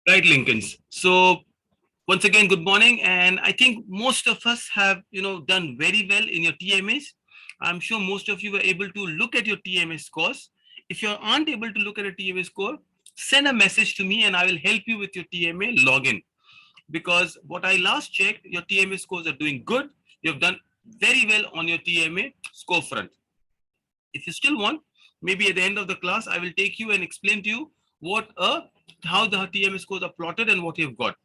Right, Lincolns. So once again, good morning. And I think most of us have, done very well in your TMAs. I'm sure most of you were able to look at your TMA scores. If you aren't able to look at a TMA score, send a message to me and I will help you with your TMA login. Because what I last checked, your TMA scores are doing good. You've done very well on your TMA score front. If you still want, maybe at the end of the class, I will take you and explain to you how the TMA scores are plotted and what you've got.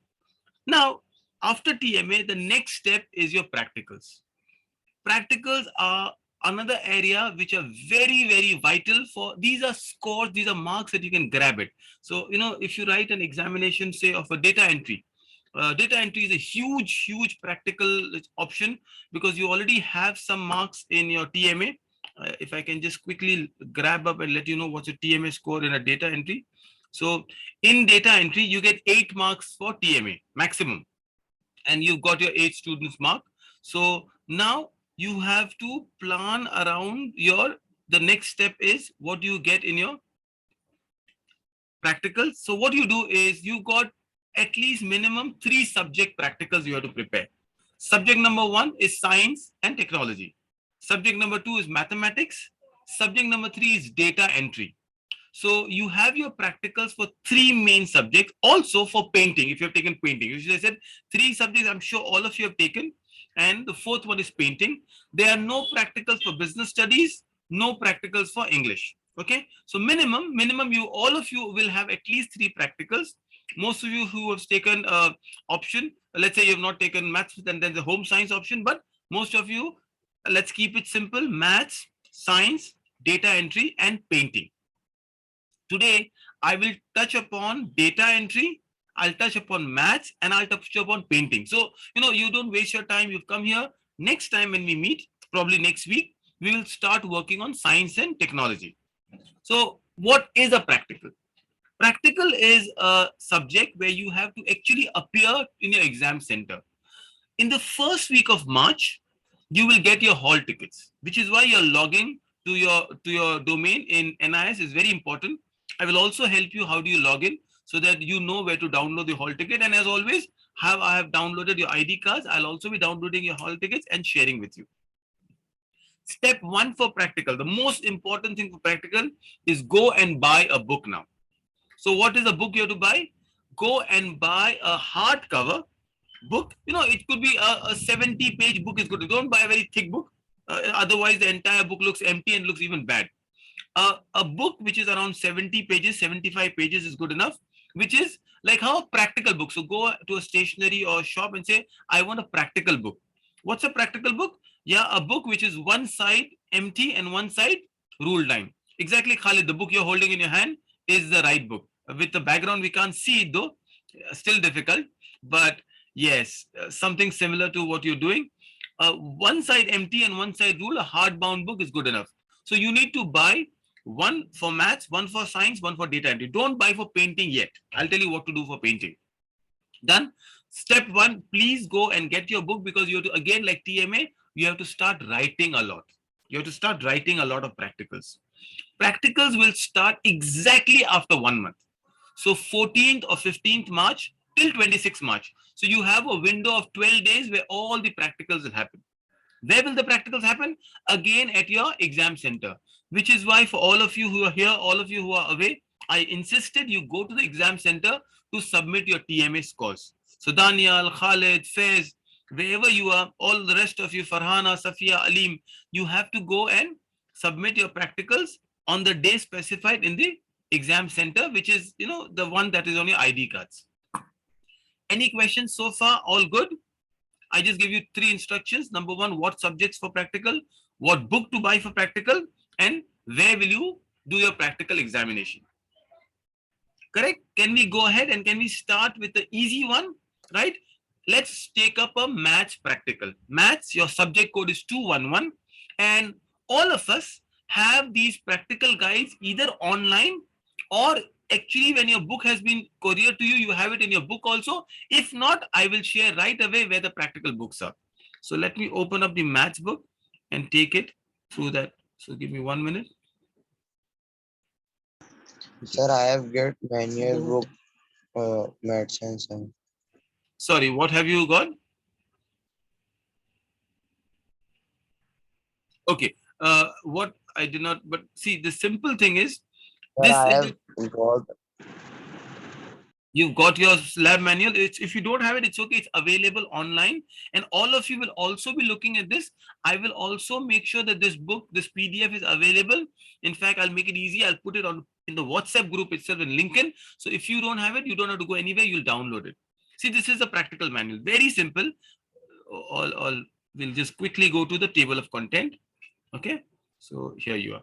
Now, after TMA, the next step is your practicals. Practicals are another area which are very, very vital for, these are scores, these are marks that you can grab it. So, if you write an examination, say of a data entry is a huge practical option because you already have some marks in your TMA. If I can just quickly grab up and let you know what's your TMA score in a data entry. So in data entry, you get 8 marks for TMA maximum, and you've got your 8 students mark. So now you have to plan around the next step is what do you get in your practicals. So what you do is you got at least minimum 3 subject practicals you have to prepare. Subject number 1 is science and technology. Subject number 2 is mathematics. Subject number 3 is data entry. So you have your practicals for 3 main subjects. Also for painting, if you have taken painting. As I said, 3 subjects I'm sure all of you have taken. And the 4th one is painting. There are no practicals for business studies, no practicals for English. Okay, so minimum you all of you will have at least 3 practicals. Most of you who have taken option, let's say you have not taken maths and then the home science option, but most of you, let's keep it simple: maths, science, data entry, and painting. Today I will touch upon data entry, I'll touch upon maths, and I'll touch upon painting. So you don't waste your time. You've come here. Next time when we meet, probably next week, we will start working on science and technology. So what is a practical? Practical is a subject where you have to actually appear in your exam center. In the first week of March, you will get your hall tickets, which is why your logging to your domain in NIS is very important. I will also help you how do you log in so that you know where to download the hall ticket. And as always, I have downloaded your ID cards. I'll also be downloading your hall tickets and sharing with you. Step 1 for practical, the most important thing for practical is go and buy a book now. So what is a book you have to buy? Go and buy a hardcover book. It could be a 70-page book is good. Don't buy a very thick book. Otherwise, the entire book looks empty and looks even bad. A book which is around 70 pages, 75 pages is good enough, which is like how a practical book. So go to a stationery or shop and say, I want a practical book. What's a practical book? Yeah, a book which is one side empty and one side ruled line. Exactly, Khalid, the book you're holding in your hand is the right book. With the background, we can't see it though, still difficult, but yes, something similar to what you're doing. One side empty and one side rule, a hardbound book is good enough. So you need to buy one for maths, one for science, one for data entry. Don't buy for painting yet. I'll tell you what to do for painting. Done. Step 1, please go and get your book because you have to, again, like TMA, you have to start writing a lot. You have to start writing a lot of practicals. Practicals will start exactly after 1 month. So 14th or 15th March till 26th March. So you have a window of 12 days where all the practicals will happen. Where will the practicals happen? Again at your exam center, which is why for all of you who are here, all of you who are away, I insisted you go to the exam center to submit your TMA scores. So Daniel, Khalid, Fez, wherever you are, all the rest of you, Farhana, Safia, Alim, you have to go and submit your practicals on the day specified in the exam center, which is, the one that is on your ID cards. Any questions so far? All good? I just give you 3 instructions. Number 1, what subjects for practical, what book to buy for practical, and where will you do your practical examination. Correct? Can we go ahead and can we start with the easy one, right? Let's take up a maths practical. Maths, your subject code is 211, and all of us have these practical guides either online or actually when your book has been couriered to you, you have it in your book also. If not, I will share right away where the practical books are. So let me open up the maths book and take it through that. So give me 1 minute. Sir, I have get manual book. Math science and Sorry, what have you got? Okay. What I did not, but see, the simple thing is, sir, this I is have got you've got your lab manual. If you don't have it, it's okay. It's available online, and all of you will also be looking at this. I will also make sure that this book, this PDF, is available. In fact, I'll make it easy. I'll put it on in the WhatsApp group itself in LinkedIn. So if you don't have it, you don't have to go anywhere. You'll download it. See, this is a practical manual. Very simple. All we'll just quickly go to the table of content. Okay. So here you are.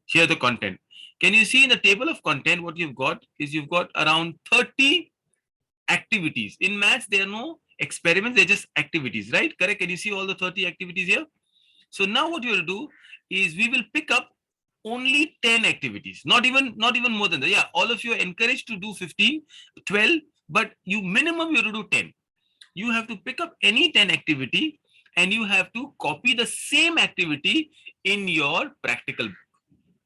Here the content. Can you see in the table of content what you've got is you've got around 30 activities. In maths, there are no experiments, they're just activities, right? Correct? Can you see all the 30 activities here? So now what you will do is we will pick up only 10 activities, not even more than that. Yeah, all of you are encouraged to do 15, 12, but you minimum you have to do 10. You have to pick up any 10 activity and you have to copy the same activity in your practical.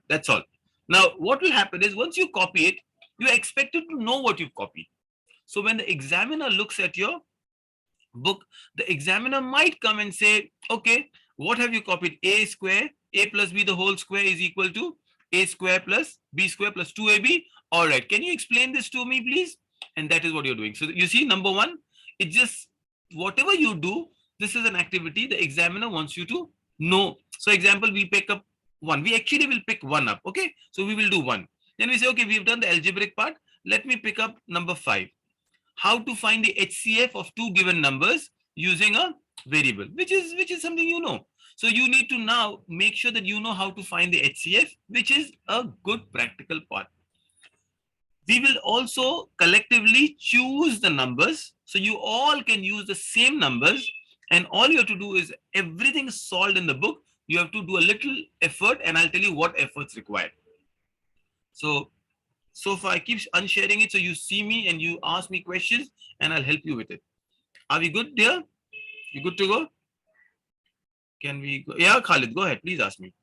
That's all. Now, what will happen is once you copy it, you are expected to know what you've copied. So when the examiner looks at your book, the examiner might come and say, okay, what have you copied? A square, a plus b the whole square is equal to a square plus b square plus 2ab. All right, can you explain this to me, please? And that is what you're doing. So you see, number one, it just whatever you do, this is an activity the examiner wants you to know. So example, we pick up one. We actually will pick one up. Okay, so we will do one. Then we say, okay, we've done the algebraic part. Let me pick up number five, how to find the HCF of two given numbers using a variable, which is something you know. So you need to now make sure that you know how to find the HCF, which is a good practical part. We will also collectively choose the numbers, so you all can use the same numbers, and all you have to do is everything is solved in the book. You have to do a little effort, and I'll tell you what efforts required. So far I keep unsharing it so you see me and you ask me questions and I'll help you with it. Are we good, dear? You good to go? Can we go? Yeah, Khalid, go ahead. Please ask me.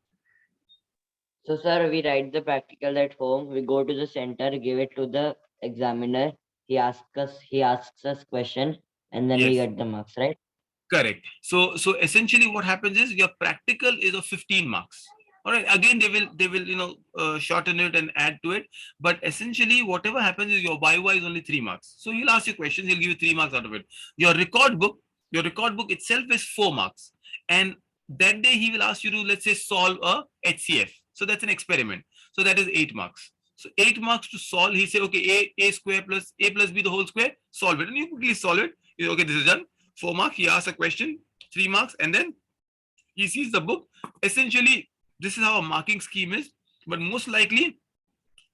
So, sir, we write the practical at home. We go to the center, give it to the examiner. He asks us question, and then we Yes. get the marks, right? Correct. So essentially what happens is your practical is of 15 marks. All right. Again, they will shorten it and add to it. But essentially, whatever happens is your YY is only 3 marks. So he'll ask you questions. He'll give you 3 marks out of it. Your record book itself is 4 marks, and that day he will ask you to, let's say, solve a HCF. So that's an experiment. So that is 8 marks. So 8 marks to solve. He say, okay, a square plus a plus b the whole square. Solve it, and you quickly solve it. You, okay, this is done. 4 marks, he asks a question, 3 marks, and then he sees the book. Essentially, this is how a marking scheme is. But most likely,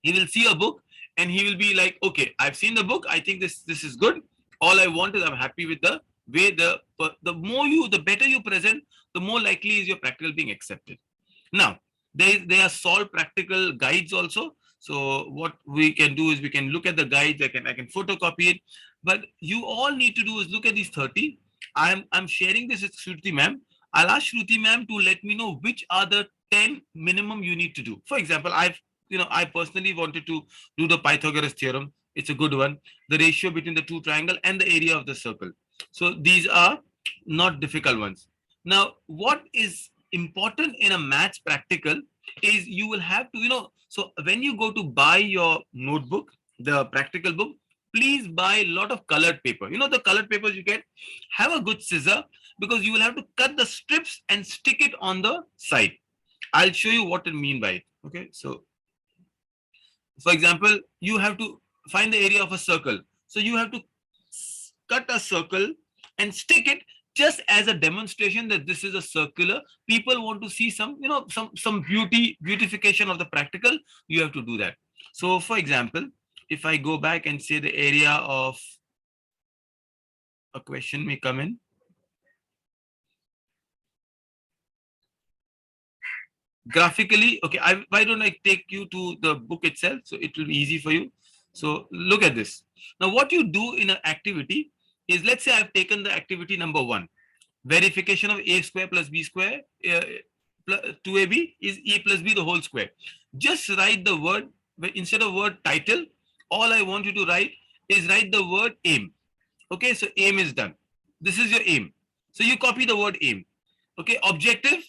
he will see a book and he will be like, okay, I've seen the book. I think this is good. All I want is I'm happy with the way the better you present, the more likely is your practical being accepted. Now, there are solved practical guides also. So what we can do is we can look at the guides. I can photocopy it, but you all need to do is look at these 30. I'm sharing this with Shruti ma'am. I'll ask Shruti ma'am to let me know which are the 10 minimum you need to do. For example, I personally wanted to do the Pythagoras theorem. It's a good one. The ratio between the two triangle and the area of the circle. So these are not difficult ones. Now, what is important in a maths practical is you will have to, so when you go to buy your notebook, the practical book, please buy a lot of colored paper. The colored papers you get, have a good scissor, because you will have to cut the strips and stick it on the side. I'll show you what I mean by it. Okay, so for example, you have to find the area of a circle. So you have to cut a circle and stick it, just as a demonstration that this is a circular. People want to see some beautification of the practical. You have to do that. So for example, if I go back and say the area of a question may come in. Graphically, okay, why don't I take you to the book itself, so it will be easy for you. So look at this. Now what you do in an activity is, let's say I've taken the activity number 1, verification of a square plus b square, 2ab is a plus b the whole square. Just write the word, instead of word title, all I want you to write is write the word aim. Okay, so aim is done. This is your aim. So you copy the word aim. Okay, objective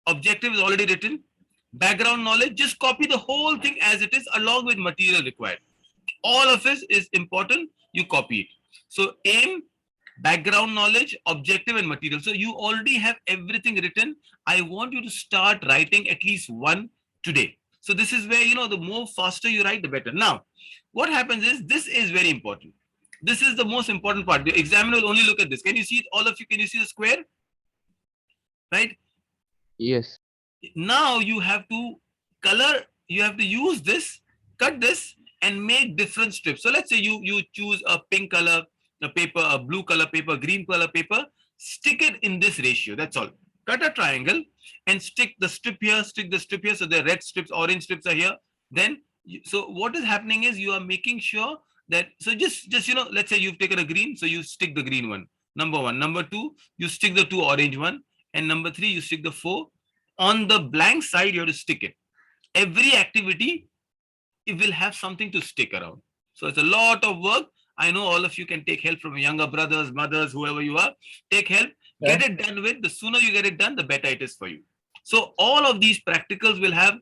is already written. Background knowledge, just copy the whole thing as it is along with material required. All of it is important, you copy it. So aim, background knowledge, objective and material. So you already have everything written. I want you to start writing at least one today. So this is where, the more faster you write, the better. Now, what happens is, this is very important. This is the most important part. The examiner will only look at this. Can you see it? All of you, can you see the square? Right? Yes. Now you have to color, you have to use this, cut this and make different strips. So let's say you choose a pink color paper, a blue color paper, green color paper, stick it in this ratio. That's all. Cut a triangle and stick the strip here, stick the strip here. So the red strips, orange strips are here. Then so what is happening is, you are making sure that, so just let's say you've taken a green, so you stick the green one, number one. Number two, you stick the two orange one, and number three, you stick the four. On the blank side, you have to stick it. Every activity, it will have something to stick around. So it's a lot of work. I know all of you can take help from younger brothers, mothers, whoever you are. Take help, get it done with. The sooner you get it done, the better it is for you. So all of these practicals will have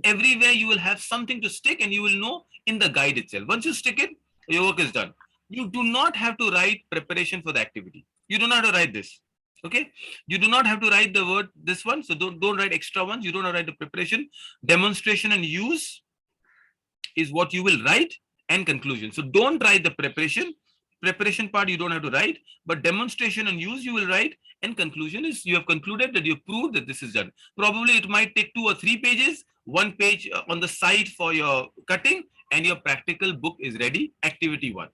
everywhere you will have something to stick, and you will know in the guide itself. Once you stick it, your work is done. You do not have to write preparation for the activity. You do not have to write this. Okay, you do not have to write the word this one, so don't write extra ones. You don't have to write the preparation. Demonstration and use is what you will write, and conclusion. So don't write the preparation part, you don't have to write, but demonstration and use you will write, and conclusion is you have concluded that you proved that this is done. Probably it might take 2 or 3 pages, 1 page on the side for your cutting, and your practical book is ready. Activity 1.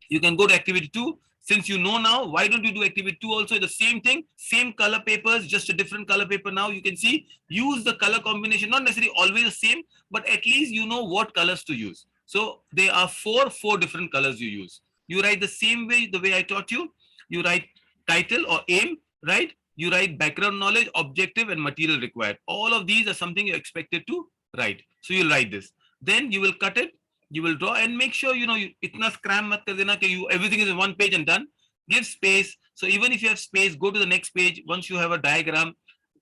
You can go to activity 2. Since you know now, why don't you do activity 2 also? The same thing, same color papers, just a different color paper. Now you can see, use the color combination, not necessarily always the same, but at least you know what colors to use. So there are four different colors you use. You write the same way, the way I taught you. You write title or aim, right? You write background knowledge, objective and material required. All of these are something you're expected to write. So you'll write this. Then you will cut it, you will draw, and make sure itna scram mat kar dena ki everything is in one page and done. Give space. So even if you have space, go to the next page. Once you have a diagram,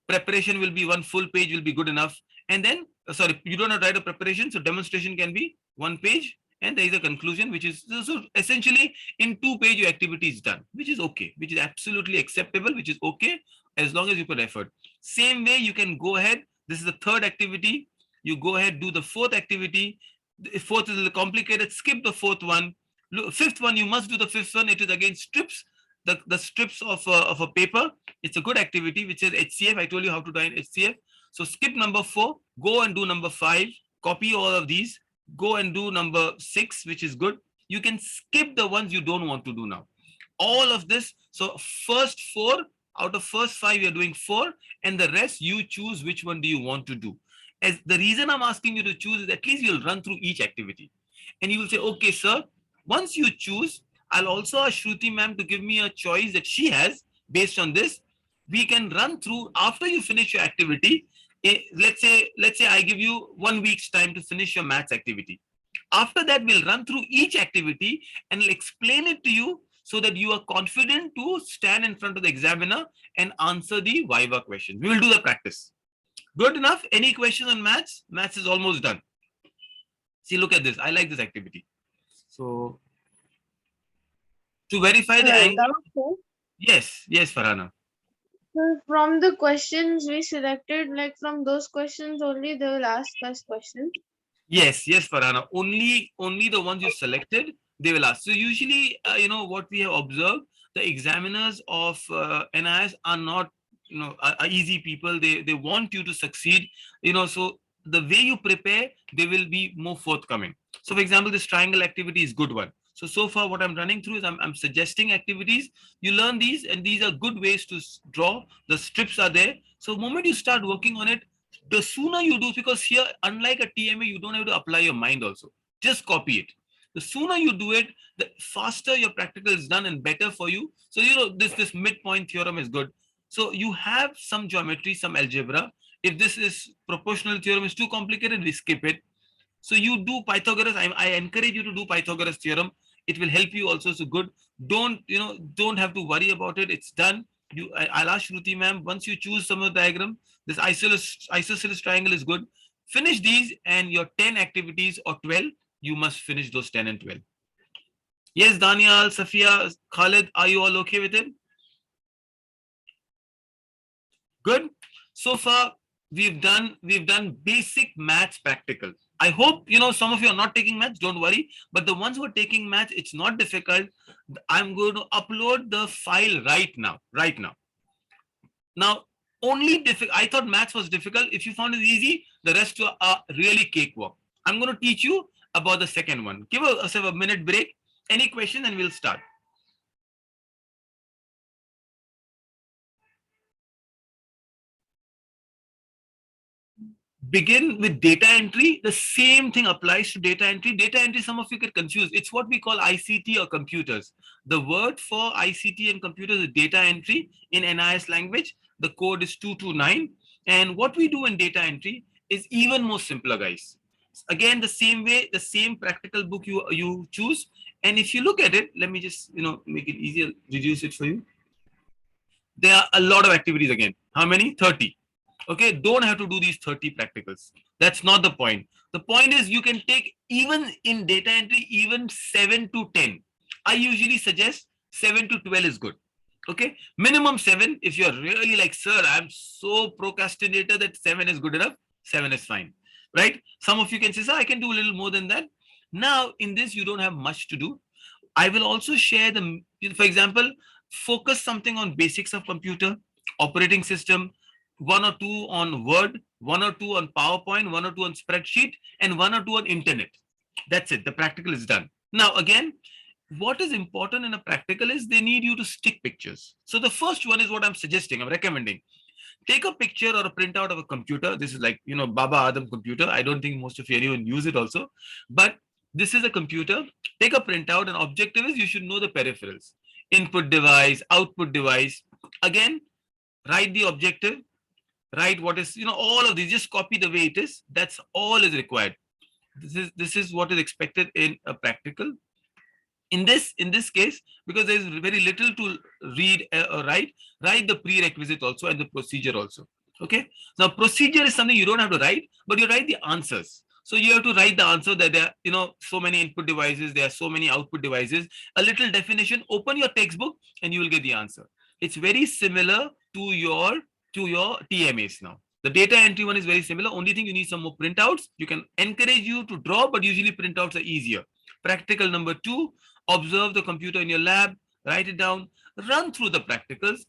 preparation will be one full page will be good enough. And then sorry, you don't have to write a preparation, so demonstration can be 1 page, and there is a conclusion, which is so essentially in 2 page your activity is done, which is okay, which is absolutely acceptable, which is okay as long as you put effort. Same way you can go ahead. This is the third activity. You go ahead, do the fourth activity. The fourth is a little complicated. Skip the fourth one. Fifth one, you must do the fifth one. It is again strips, the strips of a paper. It's a good activity, which is HCF. I told you how to do HCF. So skip number 4. Go and do number 5. Copy all of these. Go and do number 6, which is good. You can skip the ones you don't want to do now. All of this. So first 4 out of first 5, you're doing 4, and the rest you choose which one do you want to do. As the reason I'm asking you to choose is at least you'll run through each activity, and you will say, okay, sir, once you choose, I'll also ask Shruti ma'am to give me a choice that she has based on this. We can run through after you finish your activity. Let's say I give you 1 week's time to finish your maths activity. After that, we'll run through each activity and we'll explain it to you so that you are confident to stand in front of the examiner and answer the Viva questions. We will do the practice. Good enough? Any questions on maths? Maths is almost done. See, look at this. I like this activity. So, to verify the angle. Yes, Farhana. So from the questions we selected, like from those questions only, they will ask us questions. Yes, Farhana. Only the ones you selected, they will ask. So usually, what we have observed, the examiners of NIOS are not, are easy people. They want you to succeed. So the way you prepare, they will be more forthcoming. So, for example, this triangle activity is good one. So far, what I'm running through is I'm suggesting activities. You learn these, and these are good ways to draw. The strips are there. So, the moment you start working on it, the sooner you do, because here, unlike a TMA, you don't have to apply your mind also. Just copy it. The sooner you do it, the faster your practical is done and better for you. So, this midpoint theorem is good. So, you have some geometry, some algebra. If this is proportional theorem is too complicated, we skip it. So you do Pythagoras. I encourage you to do Pythagoras theorem. It will help you also. So good. Don't have to worry about it. It's done. I'll ask Shruti ma'am, once you choose some of the diagram, this isosceles triangle is good. Finish these and your 10 activities or 12, you must finish those 10 and 12. Yes, Daniel, Safia, Khalid, are you all okay with it? Good. So far, we've done basic maths practical. I hope some of you are not taking maths, don't worry. But the ones who are taking maths, it's not difficult. I'm going to upload the file right now. Right now. Now, only difficult. I thought maths was difficult. If you found it easy, the rest are really cakewalk. I'm going to teach you about the second one. Give us a minute break. Any question, and we'll start. Begin with data entry. The same thing applies to data entry. Data entry, some of you get confused. It's what we call ICT or computers. The word for ICT and computers is data entry in NIOS language. The code is 229. And what we do in data entry is even more simpler, guys. Again, the same way, the same practical book you choose. And if you look at it, let me just make it easier, reduce it for you. There are a lot of activities again. How many? 30. Okay, don't have to do these 30 practicals. That's not the point. The point is you can take, even in data entry, even 7 to 10. I usually suggest 7 to 12 is good. Okay, minimum 7. If you're really like, sir, I'm so procrastinator that 7 is good enough, 7 is fine, right? Some of you can say, sir, I can do a little more than that. Now in this, you don't have much to do. I will also share the, for example, focus something on basics of computer, operating system, one or two on Word, one or two on PowerPoint, one or two on spreadsheet, and one or two on internet. That's it. The practical is done. Now, again, what is important in a practical is they need you to stick pictures. So the first one is what I'm suggesting, I'm recommending. Take a picture or a printout of a computer. This is like, Baba Adam computer. I don't think most of you anyone use it also. But this is a computer. Take a printout, and objective is you should know the peripherals. Input device, output device. Again, write the objective, write what is, all of these, just copy the way it is. That's all is required. This is what is expected in a practical. In this case, because there is very little to read or write the prerequisite also and the procedure also. Okay, now procedure is something you don't have to write, but you write the answers. So you have to write the answer that there are so many input devices, there are so many output devices, a little definition. Open your textbook and you will get the answer. It's very similar to your TMAs. Now the data entry one is very similar. Only thing, you need some more printouts. You can encourage you to draw, but usually printouts are easier. Practical number 2, observe the computer in your lab, write it down, run through the practicals.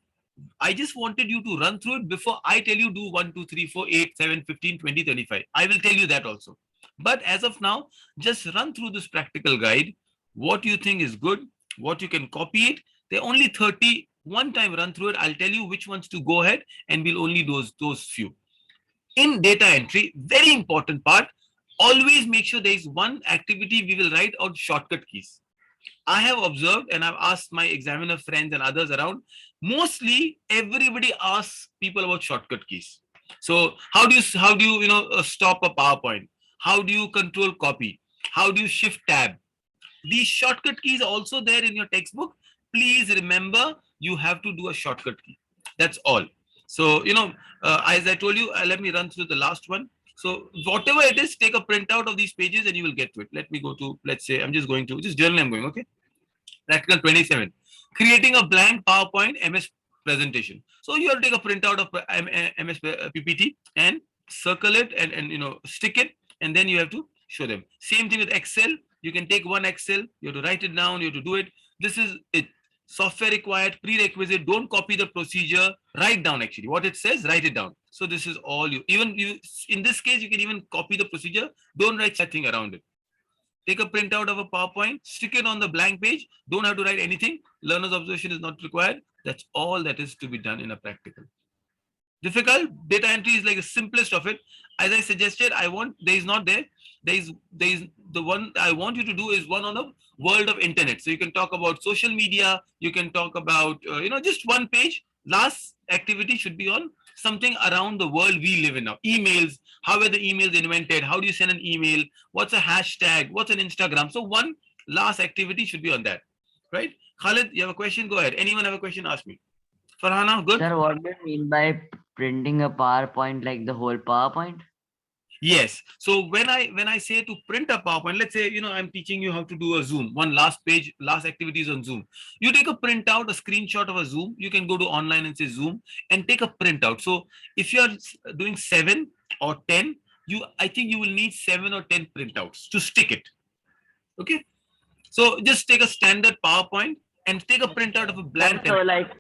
I just wanted you to run through it before I tell you do 1, 2, 3, 4, 8, 7, 15, 20, 35. I will tell you that also. But as of now, just run through this practical guide. What you think is good, what you can copy it. There are only 30. One time run through it. I'll tell you which ones to go ahead, and we'll only those few. In data entry, very important part, always make sure there is one activity we will write on shortcut keys. I have observed, and I've asked my examiner friends and others around, mostly everybody asks people about shortcut keys. So how do you stop a PowerPoint? How do you control copy? How do you shift tab? These shortcut keys are also there in your textbook. Please remember, you have to do a shortcut key. That's all. So, as I told you, let me run through the last one. So whatever it is, take a printout of these pages and you will get to it. Let me go to, let's say, I'm just going to, just journal I'm going, okay? Practical 27. Creating a blank PowerPoint MS presentation. So you have to take a printout of MS PPT and circle it and stick it, and then you have to show them. Same thing with Excel. You can take one Excel, you have to write it down, you have to do it. This is it. Software required, prerequisite. Don't copy the procedure. Write down actually what it says. Write it down. So this is all you. Even you, in this case, you can even copy the procedure. Don't write anything around it. Take a printout of a PowerPoint, stick it on the blank page. Don't have to write anything. Learner's observation is not required. That's all that is to be done in a practical. Difficult? Data entry is like the simplest of it. As I suggested, there is not there. There is the one I want you to do is one on the world of internet. So you can talk about social media. You can talk about, just one page. Last activity should be on something around the world we live in now. Emails, how were the emails invented? How do you send an email? What's a hashtag? What's an Instagram? So one last activity should be on that, right? Khalid, you have a question? Go ahead. Anyone have a question? Ask me. Farhana, good? Sir, what do you mean by printing a PowerPoint, like the whole PowerPoint? Yes. So when I say to print a PowerPoint, let's say I'm teaching you how to do a Zoom. One last page, last activities on Zoom. You take a printout, a screenshot of a Zoom. You can go to online and say Zoom and take a printout. So if you are doing 7 or 10, I think you will need 7 or 10 printouts to stick it. Okay. So just take a standard PowerPoint and take a printout of a blank. So like,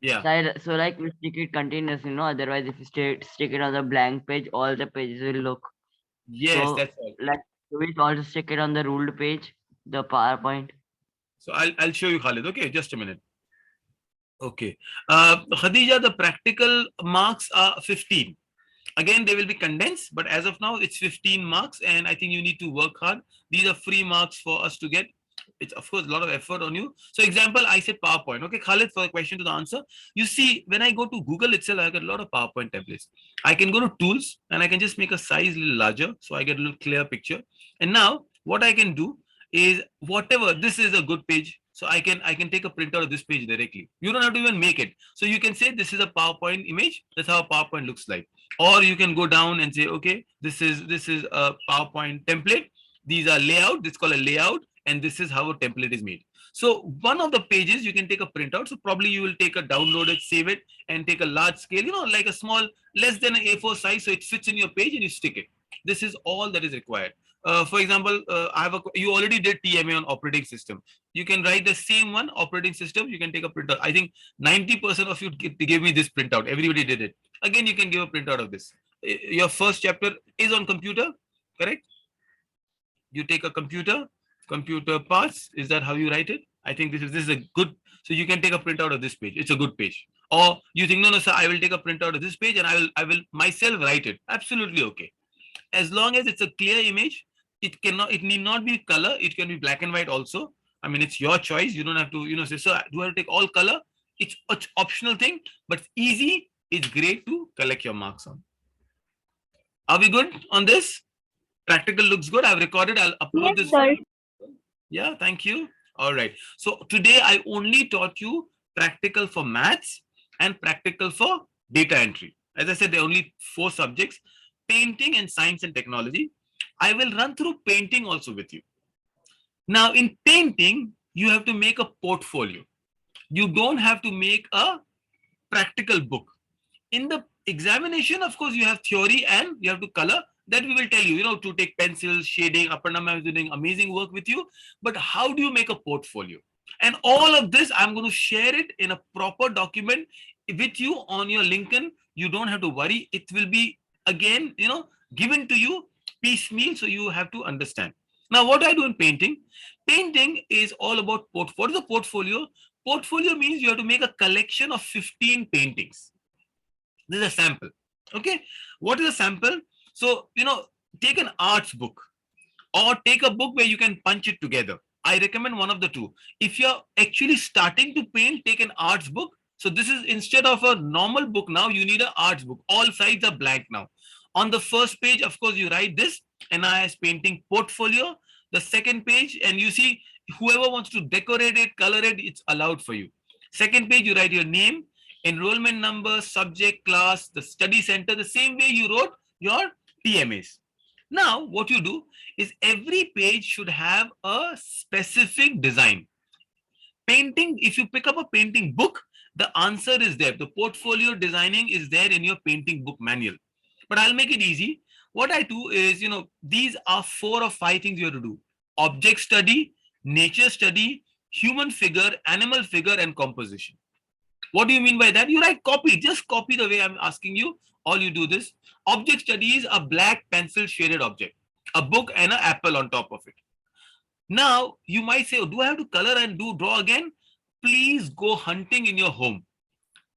Yeah. so like we stick it continuously, otherwise if you stick it on the blank page, all the pages will look. Yes, So that's right. like, do we also stick it on the ruled page, the PowerPoint? So I'll show you, Khalid. Okay, just a minute. Okay. Khadija, the practical marks are 15. Again, they will be condensed, but as of now, it's 15 marks, and I think you need to work hard. These are free marks for us to get. It's, of course, a lot of effort on you. So example, I said PowerPoint. Okay, Khalid, for the question to the answer. You see, when I go to Google itself, I get a lot of PowerPoint templates. I can go to tools and I can just make a size a little larger, so I get a little clear picture. And now what I can do is whatever, this is a good page. So I can take a printout of this page directly. You don't have to even make it. So you can say this is a PowerPoint image. That's how a PowerPoint looks like. Or you can go down and say, okay, this is a PowerPoint template. These are layout. This is called a layout, and this is how a template is made. So one of the pages you can take a printout. So probably you will take a download it, save it, and take a large scale, like a small, less than an A4 size, so it fits in your page and you stick it. This is all that is required. For example, you already did TMA on operating system. You can write the same one operating system. You can take a printout. I think 90% of you give me this printout. Everybody did it. Again, you can give a printout of this. Your first chapter is on computer, correct? You take a computer parts. Is that how you write it? I think this is a good. So you can take a printout of this page. It's a good page. Or you think, no, sir, I will take a printout of this page and I will myself write it. Absolutely okay. As long as it's a clear image, it need not be color. It can be black and white also. I mean, it's your choice. You don't have to, say, so do I have to take all color? It's an optional thing, but it's easy. It's great to collect your marks on. Are we good on this? Practical looks good. I've recorded. I'll upload this. Sir. Yeah, thank you. All right. So today I only taught you practical for maths and practical for data entry. As I said, there are only 4 subjects: painting and science and technology. I will run through painting also with you. Now, in painting, you have to make a portfolio. You don't have to make a practical book. In the examination, of course, you have theory and you have to color. That we will tell you, to take pencils, shading. Aparna is doing amazing work with you. But how do you make a portfolio? And all of this, I'm going to share it in a proper document with you on your LinkedIn. You don't have to worry. It will be, again, given to you piecemeal, so you have to understand. Now, what I do in painting? Painting is all about what is a portfolio? Portfolio means you have to make a collection of 15 paintings. This is a sample. Okay. What is a sample? So, take an arts book or take a book where you can punch it together. I recommend one of the two. If you're actually starting to paint, take an arts book. So this is, instead of a normal book now, you need an arts book. All sides are blank now. On the first page, of course, you write this NIOS painting portfolio. The second page, and you see, whoever wants to decorate it, color it, it's allowed for you. Second page, you write your name, enrollment number, subject, class, the study center, the same way you wrote your TMAs. Now, what you do is every page should have a specific design. Painting, if you pick up a painting book, the answer is there. The portfolio designing is there in your painting book manual. But I'll make it easy. What I do is, these are 4 or 5 things you have to do: object study, nature study, human figure, animal figure, and composition. What do you mean by that? You write copy, just copy the way I'm asking you. All you do this. Object study is a black pencil shaded object, a book and an apple on top of it. Now, you might say, oh, do I have to color and draw again? Please go hunting in your home.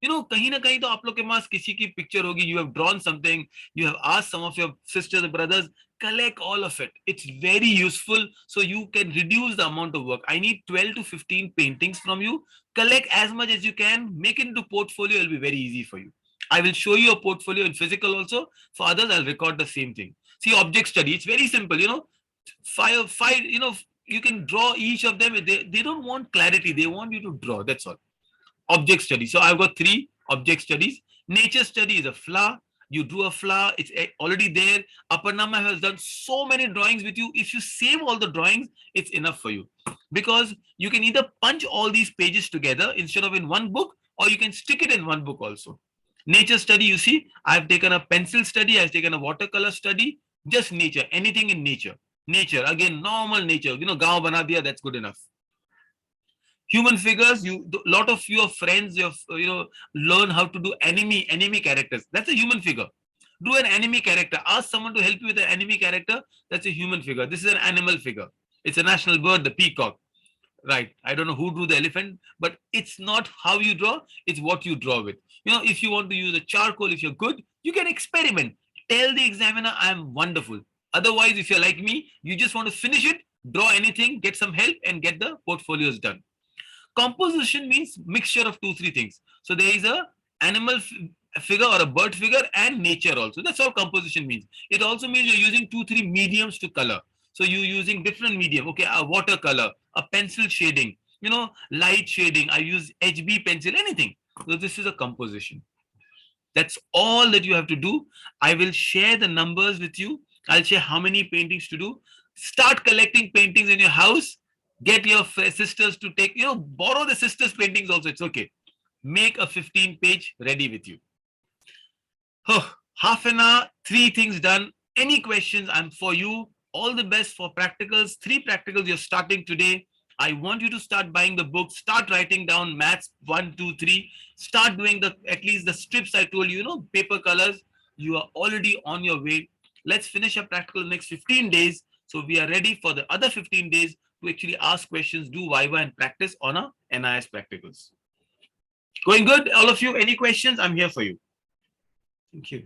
कहीं ना कहीं तो आप लोग के पास किसी की picture होगी. You have drawn something. You have asked some of your sisters and brothers. Collect all of it. It's very useful, so you can reduce the amount of work. I need 12 to 15 paintings from you. Collect as much as you can. Make it into portfolio. It'll be very easy for you. I will show you a portfolio in physical also. For others, I'll record the same thing. See, object study, it's very simple, five, you can draw each of them. They don't want clarity, they want you to draw, that's all. Object study. So I've got three object studies. Nature study is a flower. You drew a flower, it's already there. Aparnama has done so many drawings with you. If you save all the drawings, it's enough for you, because you can either punch all these pages together instead of in one book, or you can stick it in one book also. Nature study, you see, I've taken a pencil study, I've taken a watercolor study, just nature, anything in nature. Nature, again, normal nature, gaon bana diya, that's good enough. Human figures, lot of your friends, learn how to do enemy characters. That's a human figure. Do an enemy character. Ask someone to help you with an enemy character. That's a human figure. This is an animal figure. It's a national bird, the peacock. Right. I don't know who drew the elephant, but it's not how you draw, it's what you draw with. If you want to use a charcoal, if you're good, you can experiment. Tell the examiner, I'm wonderful. Otherwise, if you're like me, you just want to finish it, draw anything, get some help, and get the portfolios done. Composition means mixture of 2-3 things. So there is a animal figure or a bird figure and nature also. That's all composition means. It also means you're using 2-3 mediums to color. So you're using different medium. Okay, a watercolor, a pencil shading, light shading. I use HB pencil, anything. So this is a composition. That's all that you have to do. I will share the numbers with you. I'll share how many paintings to do. Start collecting paintings in your house. Get your sisters to take, borrow the sisters' paintings also. It's okay. Make a 15-page ready with you. Oh, half an hour, 3 things done. Any questions? I'm for you. All the best for practicals. 3 practicals you're starting today. I want you to start buying the books. Start writing down maths 1, 2, 3. Start doing at least the strips I told you, paper colors. You are already on your way. Let's finish our practical next 15 days. So we are ready for the other 15 days to actually ask questions, do Viva and practice on our NIOS practicals. Going good, all of you? Any questions? I'm here for you. Thank you.